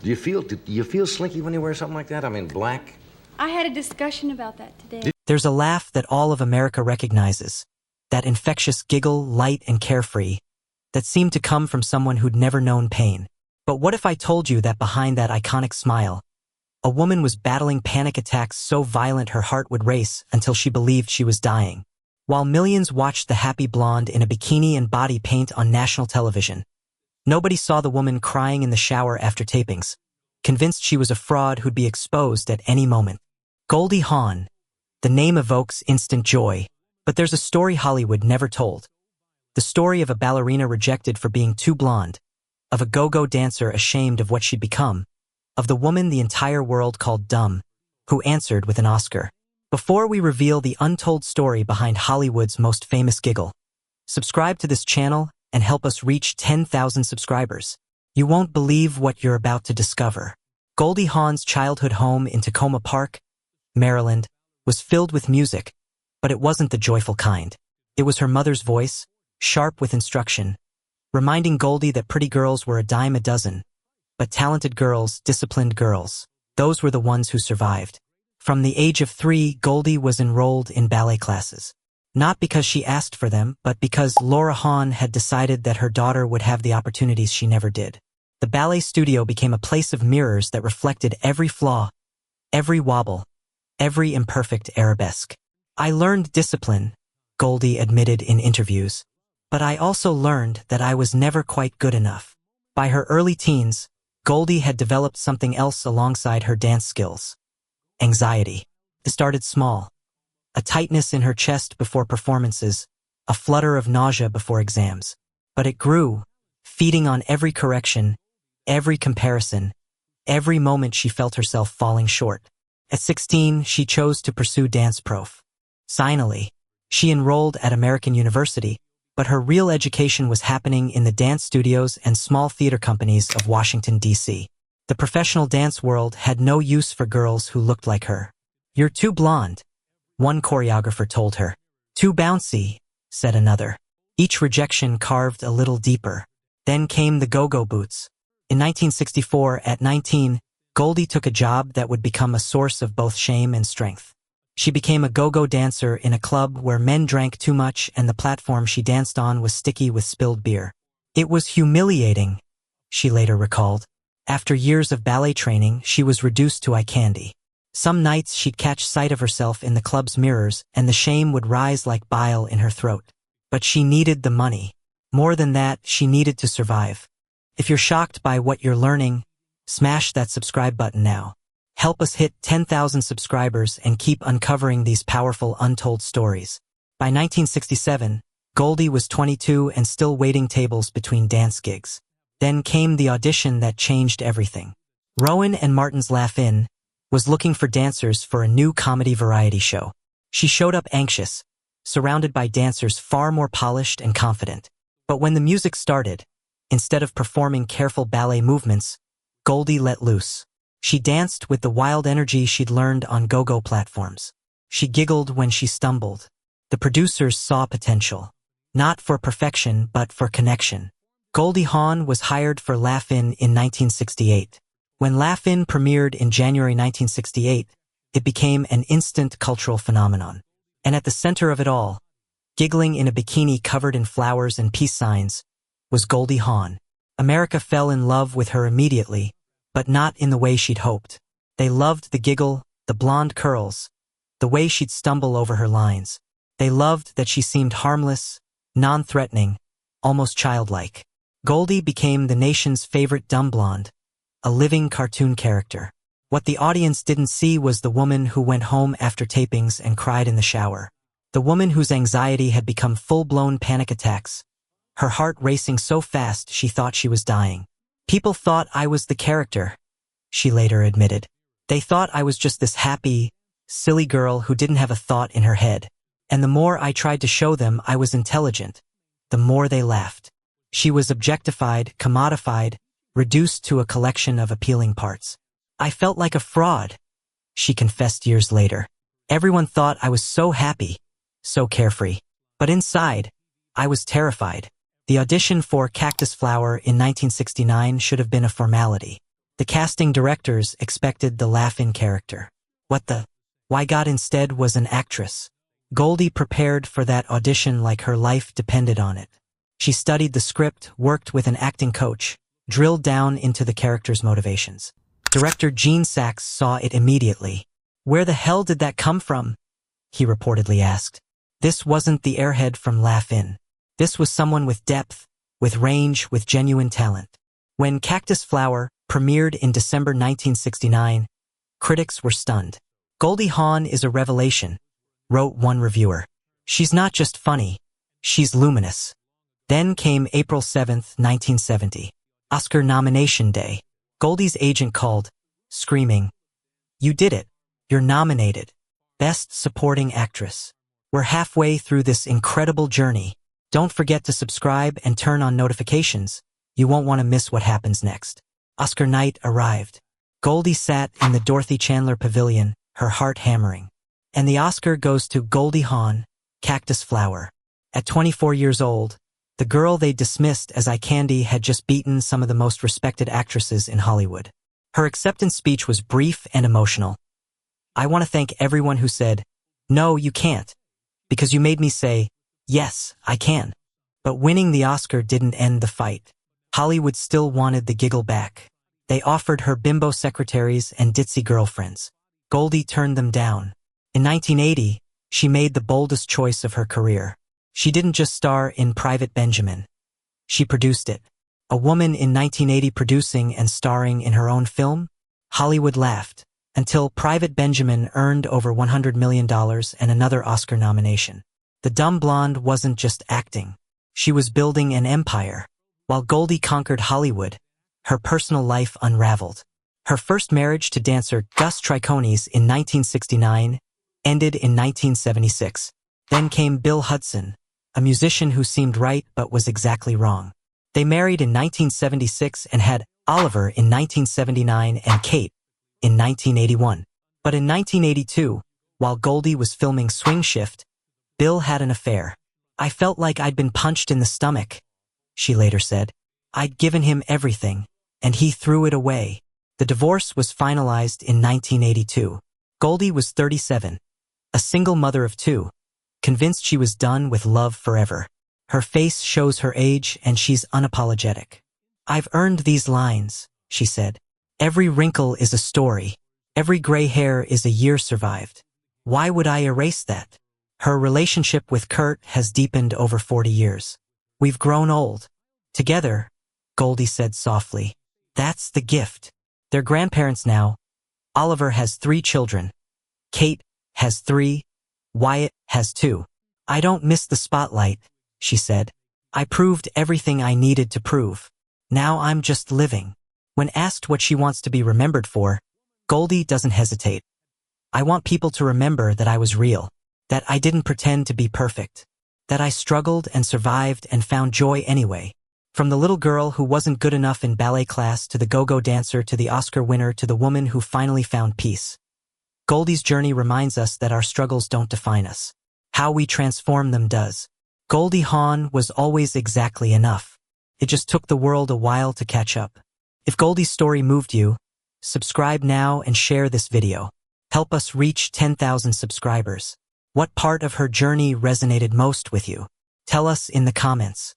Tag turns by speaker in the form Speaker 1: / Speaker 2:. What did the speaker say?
Speaker 1: Do you feel slinky when you wear something like that? I mean, black?
Speaker 2: I had a discussion about that today.
Speaker 3: There's a laugh that all of America recognizes, that infectious giggle, light and carefree, that seemed to come from someone who'd never known pain. But what if I told you that behind that iconic smile, a woman was battling panic attacks so violent her heart would race until she believed she was dying? While millions watched the happy blonde in a bikini and body paint on national television, nobody saw the woman crying in the shower after tapings, convinced she was a fraud who'd be exposed at any moment. Goldie Hawn. The name evokes instant joy, but there's a story Hollywood never told. The story of a ballerina rejected for being too blonde, of a go-go dancer ashamed of what she'd become, of the woman the entire world called dumb, who answered with an Oscar. Before we reveal the untold story behind Hollywood's most famous giggle, subscribe to this channel and help us reach 10,000 subscribers. You won't believe what you're about to discover. Goldie Hawn's childhood home in Tacoma Park, Maryland, was filled with music, but it wasn't the joyful kind. It was her mother's voice, sharp with instruction, reminding Goldie that pretty girls were a dime a dozen, but talented girls, disciplined girls, those were the ones who survived. From the age of 3, Goldie was enrolled in ballet classes. Not because she asked for them, but because Laura Hawn had decided that her daughter would have the opportunities she never did. The ballet studio became a place of mirrors that reflected every flaw, every wobble, every imperfect arabesque. I learned discipline, Goldie admitted in interviews, but I also learned that I was never quite good enough. By her early teens, Goldie had developed something else alongside her dance skills: anxiety. It started small. A tightness in her chest before performances, a flutter of nausea before exams. But it grew, feeding on every correction, every comparison, every moment she felt herself falling short. At 16, she chose to pursue dance prof. Finally, she enrolled at American University, but her real education was happening in the dance studios and small theater companies of Washington, D.C. The professional dance world had no use for girls who looked like her. "You're too blonde," one choreographer told her. "Too bouncy," said another. Each rejection carved a little deeper. Then came the go-go boots. In 1964, at 19, Goldie took a job that would become a source of both shame and strength. She became a go-go dancer in a club where men drank too much and the platform she danced on was sticky with spilled beer. "It was humiliating," she later recalled. After years of ballet training, she was reduced to eye candy. Some nights she'd catch sight of herself in the club's mirrors and the shame would rise like bile in her throat. But she needed the money. More than that, she needed to survive. If you're shocked by what you're learning, smash that subscribe button now. Help us hit 10,000 subscribers and keep uncovering these powerful untold stories. By 1967, Goldie was 22 and still waiting tables between dance gigs. Then came the audition that changed everything. Rowan and Martin's Laugh-In was looking for dancers for a new comedy variety show. She showed up anxious, surrounded by dancers far more polished and confident. But when the music started, instead of performing careful ballet movements, Goldie let loose. She danced with the wild energy she'd learned on go-go platforms. She giggled when she stumbled. The producers saw potential, not for perfection but for connection. Goldie Hawn was hired for Laugh-In in 1968. When Laugh-In premiered in January 1968, it became an instant cultural phenomenon. And at the center of it all, giggling in a bikini covered in flowers and peace signs, was Goldie Hawn. America fell in love with her immediately, but not in the way she'd hoped. They loved the giggle, the blonde curls, the way she'd stumble over her lines. They loved that she seemed harmless, non-threatening, almost childlike. Goldie became the nation's favorite dumb blonde, a living cartoon character. What the audience didn't see was the woman who went home after tapings and cried in the shower. The woman whose anxiety had become full-blown panic attacks, her heart racing so fast she thought she was dying. "People thought I was the character," she later admitted. "They thought I was just this happy, silly girl who didn't have a thought in her head. And the more I tried to show them I was intelligent, the more they laughed." She was objectified, commodified, reduced to a collection of appealing parts. "I felt like a fraud," she confessed years later. "Everyone thought I was so happy, so carefree. But inside, I was terrified." The audition for Cactus Flower in 1969 should have been a formality. The casting directors expected the laugh-in character. What the? Why God instead was an actress. Goldie prepared for that audition like her life depended on it. She studied the script, worked with an acting coach, drilled down into the character's motivations. Director Gene Saks saw it immediately. "Where the hell did that come from?" he reportedly asked. This wasn't the airhead from Laugh-In. This was someone with depth, with range, with genuine talent. When Cactus Flower premiered in December 1969, critics were stunned. "Goldie Hawn is a revelation," wrote one reviewer. "She's not just funny, she's luminous." Then came April 7, 1970, Oscar nomination day. Goldie's agent called, screaming, "You did it. You're nominated. Best Supporting Actress. We're halfway through this incredible journey. Don't forget to subscribe and turn on notifications. You won't want to miss what happens next." Oscar night arrived. Goldie sat in the Dorothy Chandler Pavilion, her heart hammering. And the Oscar goes to Goldie Hawn, Cactus Flower. At 24 years old, the girl they dismissed as eye candy had just beaten some of the most respected actresses in Hollywood. Her acceptance speech was brief and emotional. "I want to thank everyone who said, 'No, you can't,' because you made me say, 'Yes, I can.'" But winning the Oscar didn't end the fight. Hollywood still wanted the giggle back. They offered her bimbo secretaries and ditzy girlfriends. Goldie turned them down. In 1980, she made the boldest choice of her career. She didn't just star in Private Benjamin. She produced it. A woman in 1980 producing and starring in her own film? Hollywood laughed, until Private Benjamin earned over $100 million and another Oscar nomination. The dumb blonde wasn't just acting. She was building an empire. While Goldie conquered Hollywood, her personal life unraveled. Her first marriage to dancer Gus Triconis in 1969 ended in 1976. Then came Bill Hudson, a musician who seemed right but was exactly wrong. They married in 1976 and had Oliver in 1979 and Kate in 1981. But in 1982, while Goldie was filming Swing Shift, Bill had an affair. "I felt like I'd been punched in the stomach," she later said. "I'd given him everything, and he threw it away." The divorce was finalized in 1982. Goldie was 37, a single mother of two, convinced she was done with love forever. Her face shows her age and she's unapologetic. "I've earned these lines," she said. "Every wrinkle is a story. Every gray hair is a year survived. Why would I erase that?" Her relationship with Kurt has deepened over 40 years. "We've grown old. Together," Goldie said softly. "That's the gift." They're grandparents now. Oliver has 3 children. Kate has 3. Wyatt has 2. "I don't miss the spotlight," she said. "I proved everything I needed to prove. Now I'm just living." When asked what she wants to be remembered for, Goldie doesn't hesitate. "I want people to remember that I was real, that I didn't pretend to be perfect, that I struggled and survived and found joy anyway. From the little girl who wasn't good enough in ballet class to the go-go dancer to the Oscar winner to the woman who finally found peace." Goldie's journey reminds us that our struggles don't define us. How we transform them does. Goldie Hawn was always exactly enough. It just took the world a while to catch up. If Goldie's story moved you, subscribe now and share this video. Help us reach 10,000 subscribers. What part of her journey resonated most with you? Tell us in the comments.